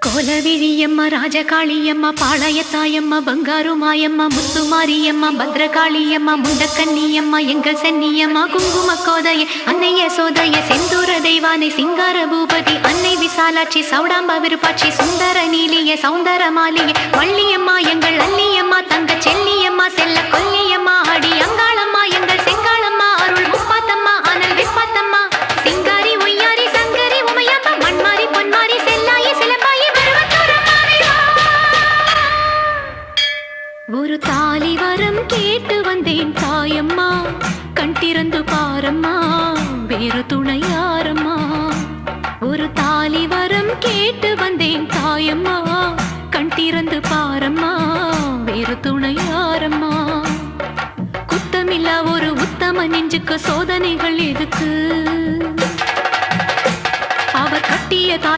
கோலவிழியம்மா ராஜகாளியம்மா பாளையத்தாயம்மா பங்காரு மாயம்மா முத்துமாரியம்மா பத்ரகாளியம்மா முண்டக்கன்னியம்மா எங்கள் சென்னியம்மா குங்கும கோதைய அன்னைய சோதைய செந்தூர தெய்வானை சிங்கார பூபதி அன்னை விசாலாட்சி சௌடாம்ப விருப்பாட்சி சுந்தர நீலிய சௌந்தர மாலிய வள்ளியம்மா எங்கள் அல்லியம்மா தங்க செல்லியம்மா செல்ல கொல்லியம்மா அடி அங்காளம்மா எங்கள் செங்காளம்மா அருள் முப்பாத்தம்மா அனல் விப்பாத்தம்மா சிங்காரி ஒய்யாரி சங்கரி உமையம்மா மண்மாரி பொன்மாரி செல்லாயி சிலம்பாயி ஒரு தாலி வரம் கேட்டு வந்தேன் தாயம்மா கண் திறந்து பாரம்மா வேறு துணை யாரம்மா ஒரு தாலி வரம் கேட்டு வந்தேன் தாயம்மா கண் திறந்து பாரம்மா வேறு துணை யாரம்மா குத்தமில்லா ஒரு உத்தம நெஞ்சுக்கு சோதனைகள் எதுக்கு